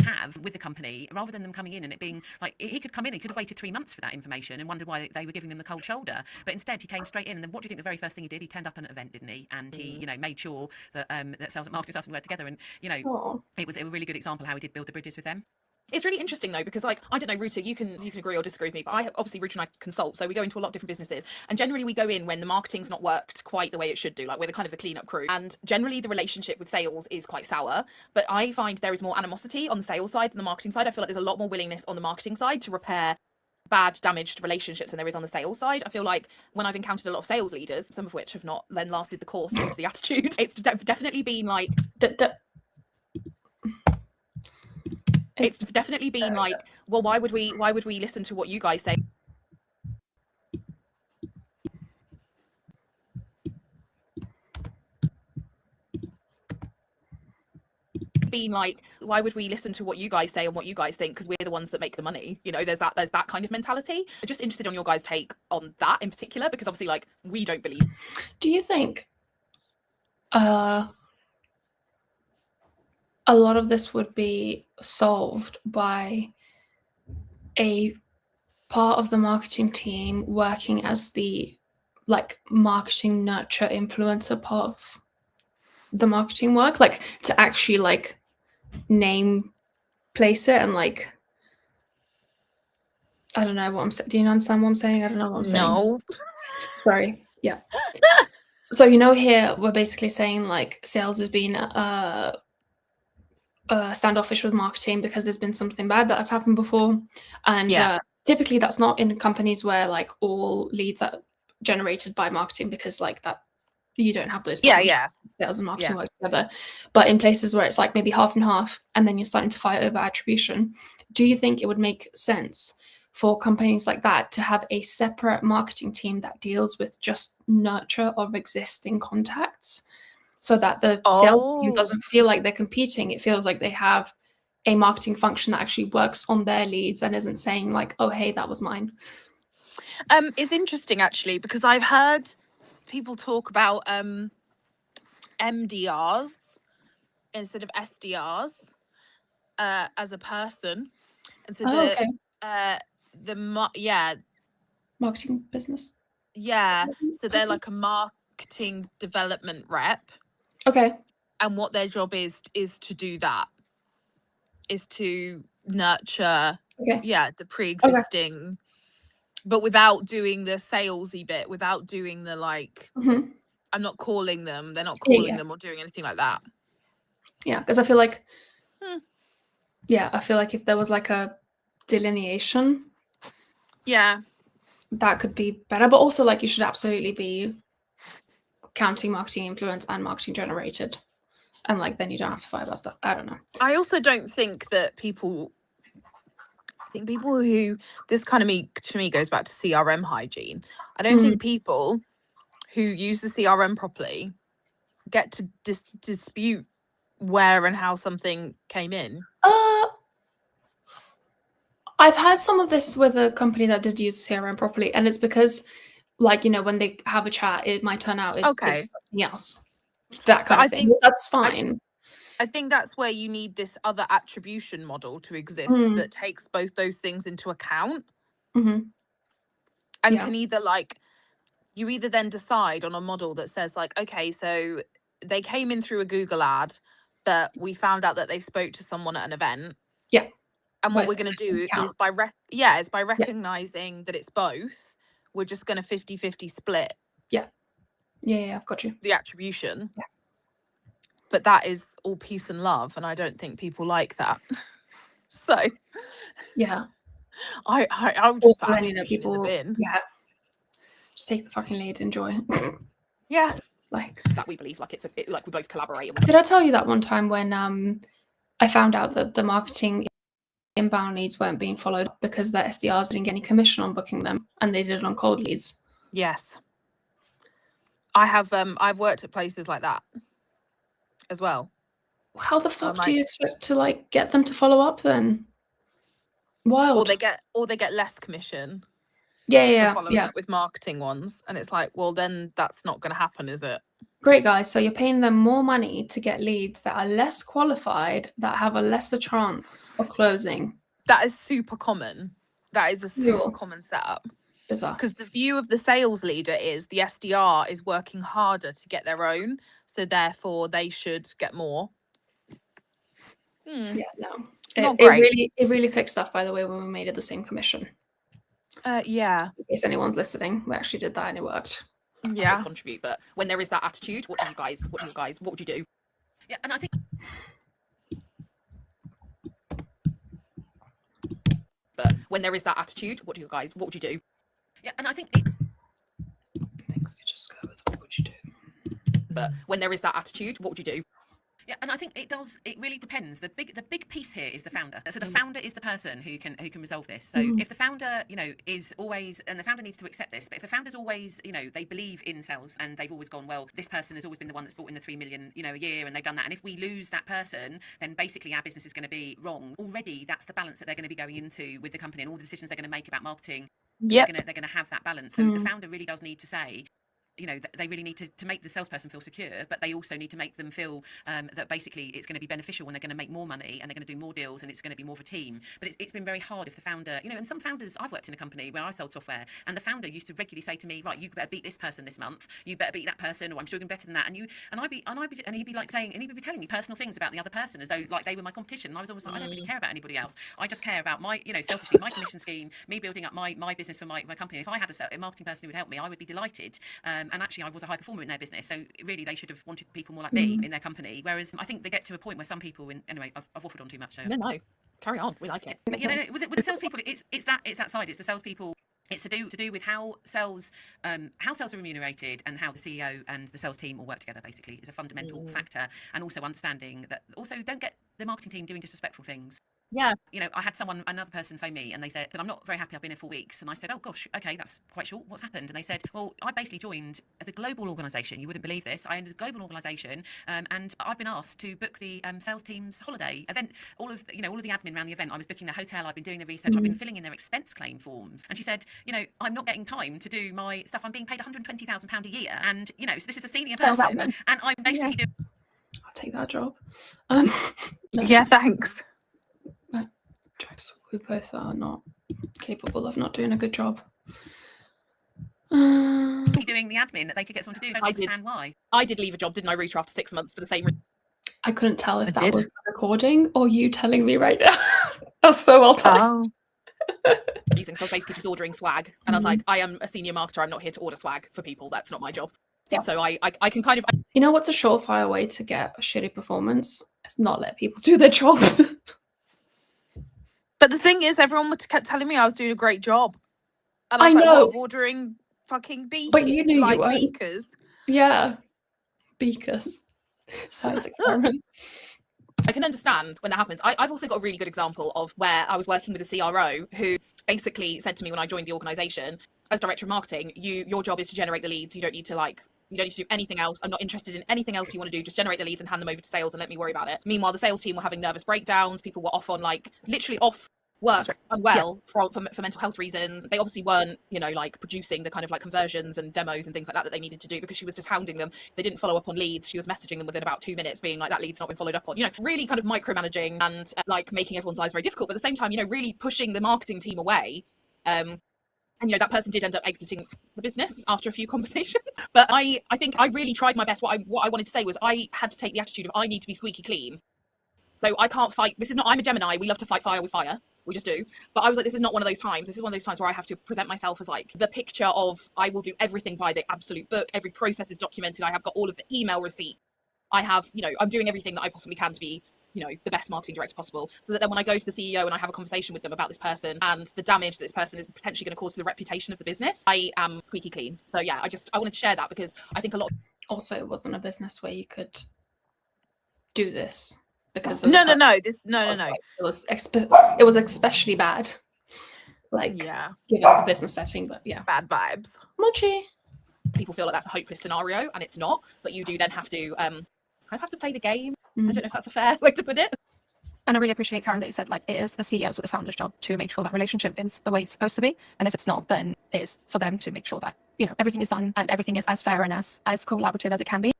have with the company, rather than them coming in and it being like, he could come in, he could have waited 3 months for that information and wondered why they were giving them the cold shoulder, but instead he came straight in. And then what do you think the very first thing he did? He turned up at an event, didn't he? And he, you know, made sure that that sales and marketing started to work together, and you know, Oh. it was a really good example how he did build the bridges with them. It's really interesting though, because like, I don't know, Ruta, you can agree or disagree with me, but obviously Ruta and I consult, so we go into a lot of different businesses, and generally we go in when the marketing's not worked quite the way it should do. Like, we're the kind of the cleanup crew, and generally the relationship with sales is quite sour, but I find there is more animosity on the sales side than the marketing side. I feel like there's a lot more willingness on the marketing side to repair bad, damaged relationships than there is on the sales side. I feel like when I've encountered a lot of sales leaders, some of which have not then lasted the course due to the attitude, it's definitely been like, it's definitely been like, well, why would we listen to what you guys say? been like, why would we listen to what you guys say and what you guys think, because we're the ones that make the money? You know, there's that kind of mentality. I'm just interested on your guys' take on that in particular, because obviously, like, we don't believe. Do you think a lot of this would be solved by a part of the marketing team working as the like marketing nurture influencer part of the marketing work, like to actually like name place it and like I don't know what I'm saying. Do you understand what I'm saying? I don't know what I'm saying. No. Sorry. Yeah. So you know, here we're basically saying like sales has been standoffish with marketing because there's been something bad that has happened before, and Yeah. typically that's not in companies where like all leads are generated by marketing, because like that you don't have those Yeah, problems. yeah. Sales and marketing Yeah. work together. But in places where it's like maybe half and half, and then you're starting to fight over attribution, do you think it would make sense for companies like that to have a separate marketing team that deals with just nurture of existing contacts, so that the sales team Oh. doesn't feel like they're competing? It feels like they have a marketing function that actually works on their leads and isn't saying like, oh, hey, that was mine. It's interesting actually, because I've heard people talk about MDRs instead of SDRs as a person, and so Oh, okay. Marketing business. so they're person? like a marketing development rep, Okay. and what their job is to do that, is to nurture Okay. the pre-existing, but without doing the salesy bit, without doing the like, Mhm. I'm not calling them, they're not Yeah, calling yeah. them or doing anything like that. Yeah, because I feel like, Hmm. yeah, I feel like if there was like a delineation, Yeah. that could be better. But also, like, you should absolutely be counting marketing influence and marketing generated, and like then you don't have to fight about stuff. I don't know. I also don't think that people. I think people who, this kind of to me goes back to CRM hygiene. I don't think people who use the CRM properly get to dispute where and how something came in. I've had some of this with a company that did use CRM properly, and it's because, like, you know, when they have a chat, it might turn out Okay. it's something else. That kind But of thing. That's fine. I think that's where you need this other attribution model to exist that takes both those things into account, Mhm. and Yeah. can either like, you either then decide on a model that says like, okay, so they came in through a Google ad, but we found out that they spoke to someone at an event. Yeah. And what Both we're going to do things count. is by recognizing that it's both, we're just going to 50-50 split Yeah, I've got you. the attribution. Yeah. But that is all peace and love, and I don't think people like that. So Yeah. I'll just Also, put then, you know, attribution in the people, bin. yeah, just take the fucking lead, enjoy. Yeah. Like, That we believe, like like we both collaborate. And did I tell you that one time when I found out that the marketing inbound leads weren't being followed because their SDRs didn't get any commission on booking them, and they did it on cold leads? Yes. I have I've worked at places like that as well. How the fuck do like- you expect to like get them to follow up then? Wild. Or they get less commission for Yeah. following up with marketing ones, and it's like, well, then that's not going to happen, is it? Great, guys. So you're paying them more money to get leads that are less qualified, that have a lesser chance of closing. That is super common. That is a super Cool. common setup, Bizarre. because the view of the sales leader is the SDR is working harder to get their own, so therefore they should get more. Yeah, no. Not It great. really fixed stuff, by the way, when we made it the same commission. Yeah. In case anyone's listening, we actually did that and it worked. Yeah. contribute. But when there is that attitude, what would you do? Yeah, and I think But when there is that attitude, what would you do? yeah, and I think I think we could just go with what would you do? But when there is that attitude, what would you do? yeah, and I think it really depends. The big piece here is the founder. So the founder is the person who can resolve this. So if the founder, is always, and the founder needs to accept this, but if the founder's always, they believe in sales and they've always gone, well, this person has always been the one that's brought in the 3 million, a year, and they've done that. And if we lose that person, then basically our business is going to be wrong. Already, that's the balance that they're going to be going into with the company, and all the decisions they're going to make about marketing. Yep. They're going to have that balance. So the founder really does need to say, they really need to make the salesperson feel secure, but they also need to make them feel that basically it's going to be beneficial when they're going to make more money and they're going to do more deals and it's going to be more of a team. But it's been very hard if the founder, and some founders, I've worked in a company where I sold software, and the founder used to regularly say to me, right, you better beat this person this month, you better beat that person, or I'm sure you're better than that. And he'd be like saying, and he'd be telling me personal things about the other person as though like they were my competition. And I was always like, I don't really care about anybody else. I just care about my, selfishly, my commission scheme, me building up my business for my company. If I had a marketing person who would help me, I would be delighted. And actually, I was a high performer in their business, so really they should have wanted people more like me in their company. Whereas I think they get to a point where some people, anyway, I've waffled on too much. So No, carry on. We like it. but, with the salespeople, it's that side. It's the salespeople. It's to do with how sales are remunerated and how the CEO and the sales team all work together. Basically, is a fundamental factor, and also understanding that. Also, don't get the marketing team doing disrespectful things. Yeah. I had another person phone me and they said that I'm not very happy, I've been here for weeks. And I said, oh gosh, okay, that's quite short. What's happened? And they said, well, I basically joined as a global organisation. You wouldn't believe this. I entered a global organisation and I've been asked to book the sales team's holiday event, all of the admin around the event. I was booking the hotel, I've been doing the research, I've been filling in their expense claim forms. And she said, I'm not getting time to do my stuff. I'm being paid £120,000 a year. And, so this is a senior person. And I'm basically doing... I'll take that job. Yeah, thanks. Jokes, we both are not capable of not doing a good job. doing the admin that they could get someone to do. I don't understand why. I did leave a job, didn't I, Rooter, after 6 months for the same reason. I couldn't tell if I that did. was the recording or you telling me right now. That was so well timed. Oh, Reason. So I was basically just ordering swag. And I was like, I am a senior marketer. I'm not here to order swag for people. That's not my job. Yeah. So I can kind of... You know what's a surefire way to get a shitty performance? It's not let people do their jobs. but the thing is, everyone kept telling me I was doing a great job. And I I was like, know. what, of ordering fucking beakers? But you knew you like weren't. beakers. Yeah. Beakers. Science experiment. I can understand when that happens. I've also got a really good example of where I was working with a CRO who basically said to me when I joined the organisation, as director of marketing, your job is to generate the leads. You don't need to do anything else. I'm not interested in anything else you want to do. Just generate the leads and hand them over to sales and let me worry about it. Meanwhile, the sales team were having nervous breakdowns. People were off on literally off work unwell for mental health reasons. They obviously weren't, producing the kind of conversions and demos and things like that they needed to do because she was just hounding them. They didn't follow up on leads. She was messaging them within about 2 minutes being like, that lead's not been followed up on. Really kind of micromanaging and making everyone's lives very difficult. But at the same time, really pushing the marketing team away. And that person did end up exiting the business after a few conversations. But I think I really tried my best. What I wanted to say was I had to take the attitude of I need to be squeaky clean. So I can't fight. I'm a Gemini. We love to fight fire with fire. We just do. But I was like, this is not one of those times. This is one of those times where I have to present myself as the picture of I will do everything by the absolute book. Every process is documented. I have got all of the email receipt. I have, I'm doing everything that I possibly can to be, the best marketing director possible. So that then when I go to the CEO and I have a conversation with them about this person and the damage that this person is potentially going to cause to the reputation of the business, I am squeaky clean. So yeah, I wanted to share that because I think a lot of... Also, it wasn't a business where you could do this because of No. It was especially bad. Yeah, Given the business setting, but yeah. bad vibes. Mochi. people feel like that's a hopeless scenario, and it's not, but you do then have to kind of have to play the game. I don't know if that's a fair way to put it. And I really appreciate, Karen, that you said, it is the CEO's or the founder's job to make sure that relationship is the way it's supposed to be. And if it's not, then it is for them to make sure that, everything is done and everything is as fair and as collaborative as it can be.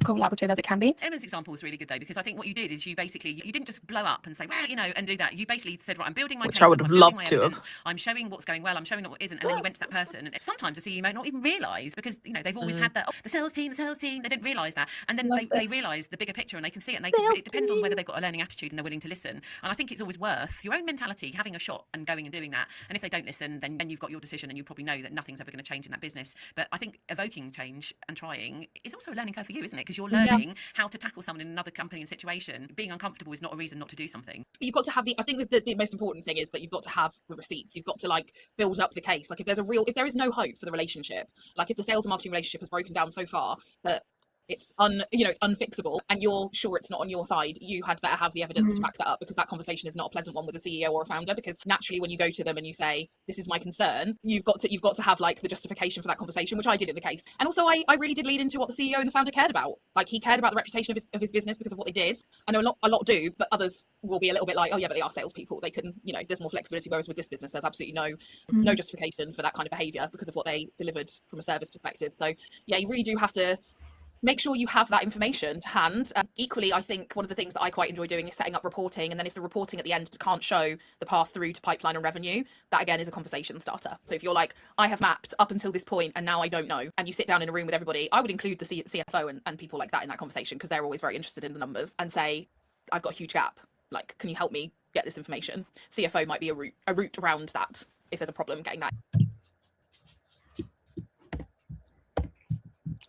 Collaborative as it can be. Emma's example was really good though, because I think what you did is you didn't just blow up and say, well, and do that. You basically said, right, I'm building my Which case, I would I'm have building loved my to have. evidence, I'm showing what's going well, I'm showing what isn't, and then you went to that person. And sometimes the CEO might not even realise, because they've always had that, the sales team, they didn't realise that, and then they realise the bigger picture and they can see it, and it depends on whether they've got a learning attitude and they're willing to listen. And I think it's always worth your own mentality, having a shot and going and doing that. And if they don't listen, then you've got your decision, and you probably know that nothing's ever going to change in that business. But I think evoking change and trying is also a learning curve for you, isn't it? Because you're Yeah. learning how to tackle someone in another company and situation. Being uncomfortable is not a reason not to do something. But you've got to have I think the most important thing is that you've got to have the receipts. You've got to like build up the case. Like if there is no hope for the relationship, like if the sales and marketing relationship has broken down so far that it's it's unfixable and you're sure it's not on your side, you had better have the evidence to back that up, because that conversation is not a pleasant one with a CEO or a founder, because naturally when you go to them and you say, this is my concern, you've got to have like the justification for that conversation, which I did in the case. And also I really did lead into what the CEO and the founder cared about. Like he cared about the reputation of his business because of what they did. I know a lot do, but others will be a little bit like, oh yeah, but they are salespeople, they can, there's more flexibility, whereas with this business there's absolutely no justification for that kind of behavior because of what they delivered from a service perspective. So yeah, you really do have to make sure you have that information to hand. Equally, I think one of the things that I quite enjoy doing is setting up reporting. And then if the reporting at the end can't show the path through to pipeline and revenue, that again is a conversation starter. So if you're like, I have mapped up until this point and now I don't know, and you sit down in a room with everybody, I would include the CFO and people like that in that conversation, because they're always very interested in the numbers, and say, I've got a huge gap. Like, can you help me get this information? CFO might be a route around that if there's a problem getting that.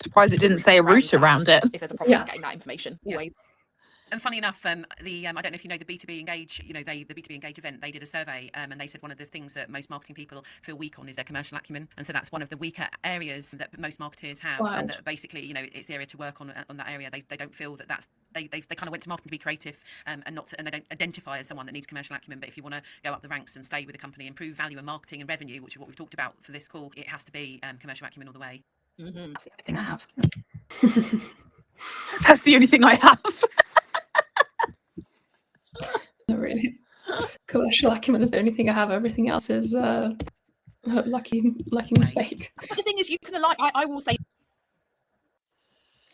Surprised it didn't say a route around it. If there's a problem getting that information, always. And funny enough, I don't know if you know the B2B Engage, the B2B Engage event, they did a survey and they said one of the things that most marketing people feel weak on is their commercial acumen. And so that's one of the weaker areas that most marketers have. Wow. And that basically, it's the area to work on that area. They don't feel they kind of went to marketing to be creative and they don't identify as someone that needs commercial acumen. But if you want to go up the ranks and stay with the company, improve value and marketing and revenue, which is what we've talked about for this call, it has to be commercial acumen all the way. Mm-hmm. That's the only thing I have. That's the only thing I have. Not really. Commercial acumen is the only thing I have. Everything else is lucky mistake. But the thing is, you can like I will say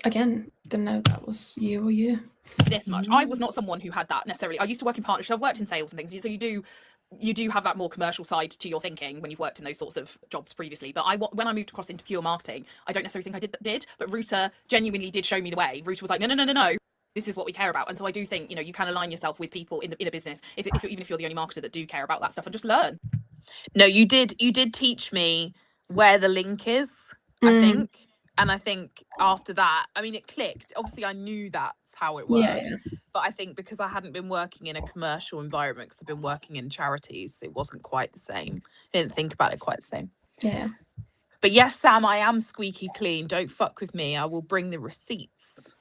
Again, didn't know that was you or you. this much. I was not someone who had that necessarily. I used to work in partnerships. I've worked in sales and things, so you do have that more commercial side to your thinking when you've worked in those sorts of jobs previously. But when I moved across into pure marketing, I don't necessarily think I did. But Ruta genuinely did show me the way. Ruta was like, no. This is what we care about. And so I do think, you can align yourself with people in a business, even if you're the only marketer that do care about that stuff, and just learn. No, you did teach me where the link is, I think. And I think after that, I mean, it clicked. Obviously, I knew that's how it worked. Yeah. But I think because I hadn't been working in a commercial environment, because I've been working in charities, it wasn't quite the same. I didn't think about it quite the same. Yeah. But yes, Sam, I am squeaky clean. Don't fuck with me. I will bring the receipts.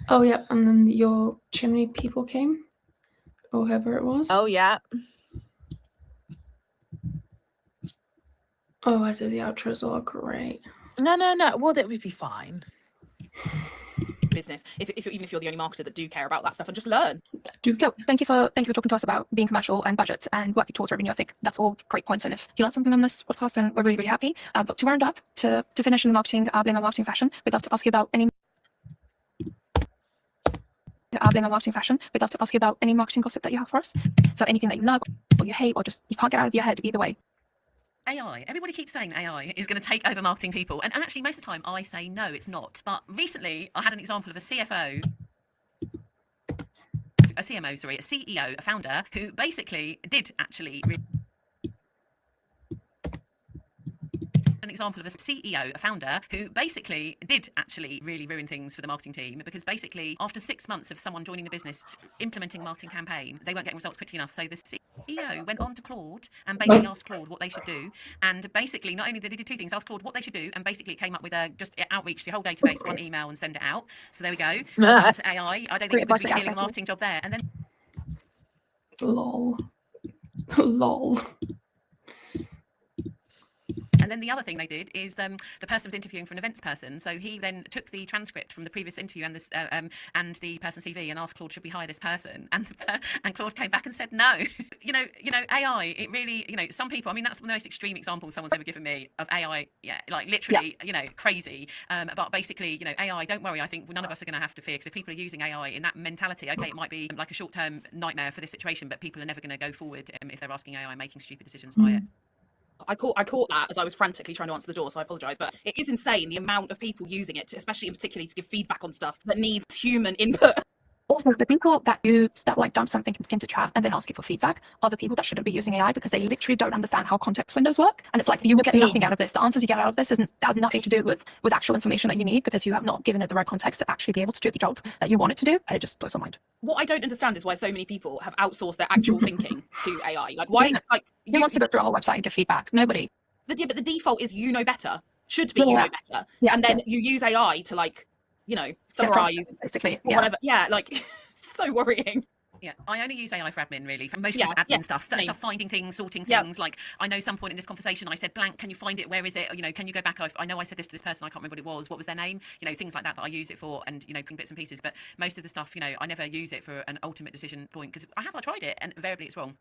Oh yeah, and then your chimney people came, or whoever it was. Oh, yeah. Oh, I did the outro as well. Great. No. Well, that would be fine. Business, even if you're the only marketer that do care about that stuff, and just learn. So thank you for talking to us about being commercial and budgets and working towards revenue. I think that's all great points. And if you learned something on this podcast, then we're really, really happy. But to round up, to finish in the marketing, blame and marketing fashion, we'd love to ask you about any marketing gossip that you have for us. So anything that you love or you hate or just you can't get out of your head, either way. AI. Everybody keeps saying AI is going to take over marketing people. And actually, most of the time, I say no, it's not. But recently, I had an example of a CEO, a founder, who basically did actually... An example of a CEO, a founder, who basically did actually really ruin things for the marketing team, because basically after 6 months of someone joining the business, implementing a marketing campaign, they weren't getting results quickly enough. So the CEO went on to Claude and basically asked Claude what they should do. And basically, not only did they do two things, asked Claude what they should do, and basically it came up with just outreach to your whole database, one email and send it out. So there we go. To AI, I don't think we're stealing a marketing job there. And then Lol. And then the other thing they did is the person was interviewing for an events person, so he then took the transcript from the previous interview and the person's CV and asked Claude, should we hire this person? And Claude came back and said no. AI, it really, some people, I mean, that's the most extreme example someone's ever given me of AI. Yeah, like literally, crazy. But basically, AI, don't worry. I think none of us are going to have to fear, because if people are using AI in that mentality, okay, it might be like a short-term nightmare for this situation, but people are never going to go forward if they're asking AI making stupid decisions by it. I caught that as I was frantically trying to answer the door, so I apologise. But it is insane the amount of people using it, especially in particularly to give feedback on stuff that needs human input. Also, the people that like dump something into chat and then ask you for feedback are the people that shouldn't be using AI because they literally don't understand how context windows work. And it's like you will get nothing out of this. The answers you get out of this has nothing to do with actual information that you need because you have not given it the right context to actually be able to do the job that you want it to do. And it just blows my mind. What I don't understand is why so many people have outsourced their actual thinking to AI. Like why? Yeah. Like Who wants to go through our website and give feedback? Nobody. but the default is you know better. Should be you Yeah. know better. Yeah, And then you use AI to like, you know, summarize basically. or whatever. Yeah, like so worrying. Yeah, I only use AI for admin really, for most Yeah, of the admin yeah, stuff, same. stuff finding things, sorting Yep. things. Like I know some point in this conversation I said, blank, can you find it? Where is it? Or, you know, can you go back? I know I said this to this person, I can't remember what it was. What was their name? You know, things like that I use it for, and you know, bits and pieces. But most of the stuff, you know, I never use it for an ultimate decision point because I tried it and invariably it's wrong.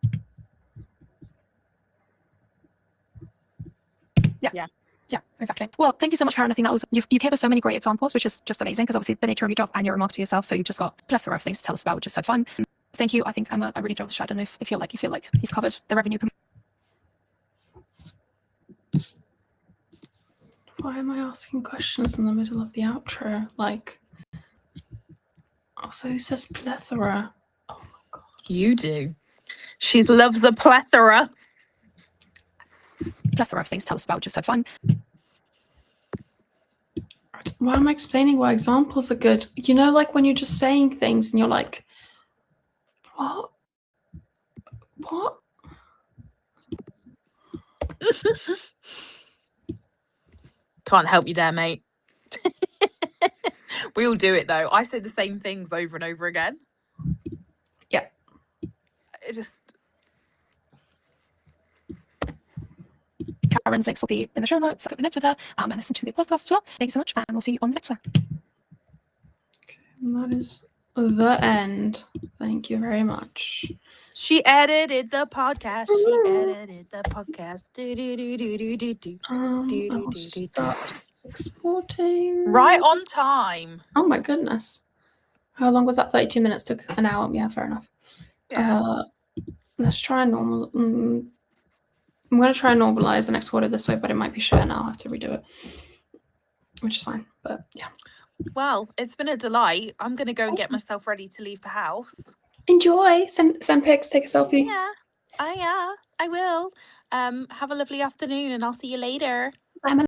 Yeah, exactly. Well, thank you so much, Karen. I think that was you gave us so many great examples, which is just amazing because obviously the nature of your job and you're a marketer yourself, so you just got a plethora of things to tell us about, which is so fun. Thank you. I think I really enjoyed the show. I don't know if you feel like you've covered the revenue. Why am I asking questions in the middle of the outro? Like, also, who says plethora? Oh my god. You do. She loves a plethora. Plethora of things to tell us about, which is so fun. Why am I explaining why examples are good? You know, like when you're just saying things and you're like, what? What? Can't help you there, mate. We all do it though. I say the same things over and over again. Yeah. It just Karen's links will be in the show notes. So connect with her and listen to the podcast as well. Thank you so much, and we'll see you on the next one. And that is the end. Thank you very much. she edited the podcast. She edited the podcast. Do, do, do, do, do, do, do. I will start exporting. Right on time. Oh my goodness. How long was that? 32 minutes took an hour. Yeah, fair enough. Yeah. Let's try normal. I'm going to try and normalize and export it this way, but it might be shit and I'll have to redo it, which is fine. But yeah. Well, it's been a delight. I'm going to go and get myself ready to leave the house. Enjoy. Send pics. Take a selfie. Yeah, I will. Have a lovely afternoon and I'll see you later. Bye, my